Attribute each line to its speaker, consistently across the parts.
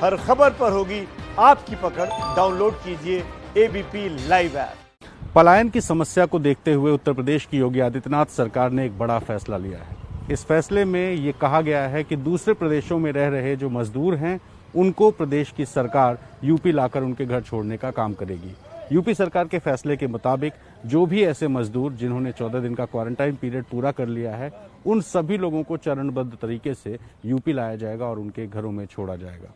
Speaker 1: हर खबर पर होगी आपकी पकड़। डाउनलोड कीजिए एबीपी लाइव ऐप।
Speaker 2: पलायन की समस्या को देखते हुए उत्तर प्रदेश की योगी आदित्यनाथ सरकार ने एक बड़ा फैसला लिया है। इस फैसले में ये कहा गया है कि दूसरे प्रदेशों में रह रहे जो मजदूर हैं उनको प्रदेश की सरकार यूपी लाकर उनके घर छोड़ने का काम करेगी। यूपी सरकार के फैसले के मुताबिक जो भी ऐसे मजदूर जिन्होंने 14 दिन का क्वारंटाइन पीरियड पूरा कर लिया है उन सभी लोगों को चरणबद्ध तरीके से यूपी लाया जाएगा और उनके घरों में छोड़ा जाएगा।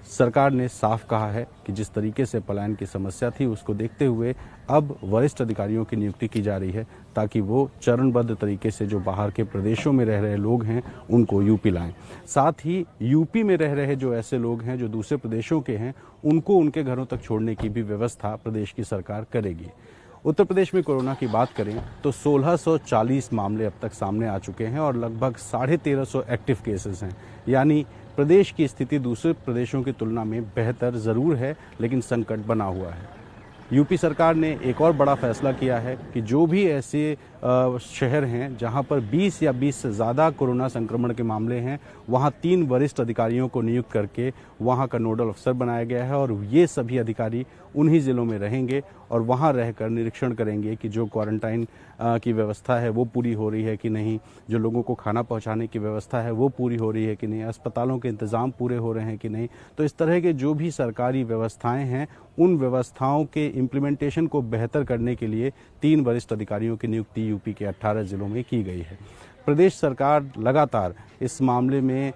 Speaker 2: सरकार ने साफ कहा है कि जिस तरीके से पलायन की समस्या थी उसको देखते हुए अब वरिष्ठ अधिकारियों की नियुक्ति की जा रही है ताकि वो चरणबद्ध तरीके से जो बाहर के प्रदेशों में रह रहे लोग हैं उनको यूपी लाएं। साथ ही यूपी में रह रहे जो ऐसे लोग हैं जो दूसरे प्रदेशों के हैं उनको उनके घरों तक छोड़ने की भी व्यवस्था प्रदेश की सरकार करेगी। उत्तर प्रदेश में कोरोना की बात करें तो 1640 मामले अब तक सामने आ चुके हैं और लगभग 1350 एक्टिव केसेस हैं। यानी प्रदेश की स्थिति दूसरे प्रदेशों की तुलना में बेहतर जरूर है, लेकिन संकट बना हुआ है। यूपी सरकार ने एक और बड़ा फैसला किया है कि जो भी ऐसे शहर हैं जहां पर 20 या 20 से ज़्यादा कोरोना संक्रमण के मामले हैं वहां 3 वरिष्ठ अधिकारियों को नियुक्त करके वहां का नोडल अफसर बनाया गया है और ये सभी अधिकारी उन्हीं ज़िलों में रहेंगे और वहां रहकर निरीक्षण करेंगे कि जो क्वारंटाइन की व्यवस्था है वो पूरी हो रही है कि नहीं, जो लोगों को खाना पहुंचाने की व्यवस्था है वो पूरी हो रही है कि नहीं, अस्पतालों के इंतज़ाम पूरे हो रहे हैं कि नहीं। तो इस तरह के जो भी सरकारी व्यवस्थाएं हैं उन व्यवस्थाओं के इम्प्लीमेंटेशन को बेहतर करने के लिए 3 वरिष्ठ अधिकारियों की नियुक्ति यूपी के 18 जिलों में की गई है। प्रदेश सरकार लगातार इस मामले में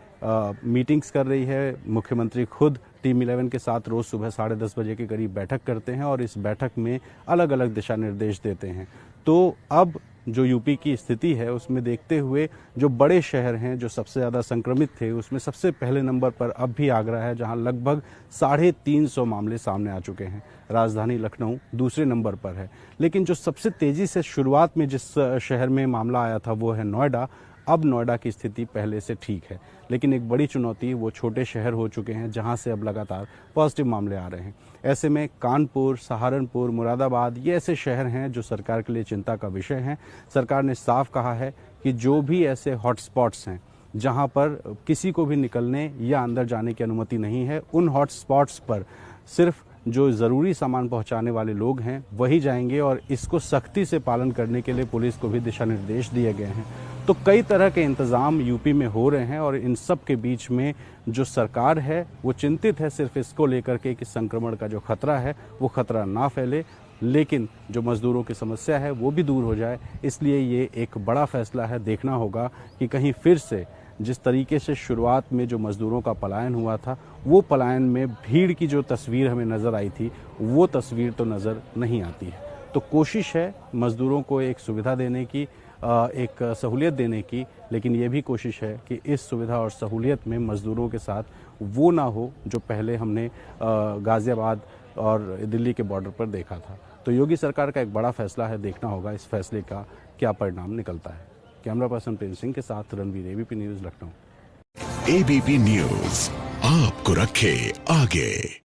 Speaker 2: मीटिंग्स कर रही है। मुख्यमंत्री खुद टीम 11 के साथ रोज सुबह 10:30 बजे के करीब बैठक करते हैं और इस बैठक में अलग अलग दिशा निर्देश देते हैं। तो अब जो यूपी की स्थिति है उसमें देखते हुए जो बड़े शहर हैं जो सबसे ज़्यादा संक्रमित थे उसमें सबसे पहले नंबर पर अब भी आगरा है जहां लगभग 350 मामले सामने आ चुके हैं। राजधानी लखनऊ दूसरे नंबर पर है। लेकिन जो सबसे तेज़ी से शुरुआत में जिस शहर में मामला आया था वो है नोएडा। अब नोएडा की स्थिति पहले से ठीक है, लेकिन एक बड़ी चुनौती वो छोटे शहर हो चुके हैं जहां से अब लगातार पॉजिटिव मामले आ रहे हैं। ऐसे में कानपुर, सहारनपुर, मुरादाबाद ये ऐसे शहर हैं जो सरकार के लिए चिंता का विषय हैं। सरकार ने साफ कहा है कि जो भी ऐसे हॉटस्पॉट्स हैं जहां पर किसी को भी निकलने या अंदर जाने की अनुमति नहीं है, उन हॉटस्पॉट्स पर सिर्फ जो ज़रूरी सामान पहुंचाने वाले लोग हैं वही जाएंगे और इसको सख्ती से पालन करने के लिए पुलिस को भी दिशा निर्देश दिए गए हैं। तो कई तरह के इंतज़ाम यूपी में हो रहे हैं और इन सब के बीच में जो सरकार है वो चिंतित है सिर्फ इसको लेकर के कि संक्रमण का जो खतरा है वो खतरा ना फैले, लेकिन जो मजदूरों की समस्या है वो भी दूर हो जाए। इसलिए ये एक बड़ा फैसला है। देखना होगा कि कहीं फिर से जिस तरीके से शुरुआत में जो मजदूरों का पलायन हुआ था वो पलायन में भीड़ की जो तस्वीर हमें नज़र आई थी वो तस्वीर तो नज़र नहीं आती है। तो कोशिश है मजदूरों को एक सुविधा देने की, एक सहूलियत देने की, लेकिन ये भी कोशिश है कि इस सुविधा और सहूलियत में मजदूरों के साथ वो ना हो जो पहले हमने गाज़ियाबाद और दिल्ली के बॉर्डर पर देखा था। तो योगी सरकार का एक बड़ा फैसला है। देखना होगा इस फैसले का क्या परिणाम निकलता है। कैमरा पर्सन प्रेम सिंह के साथ Ranveer, ABP news, Lucknow.
Speaker 3: ABP news आपको रखे आगे।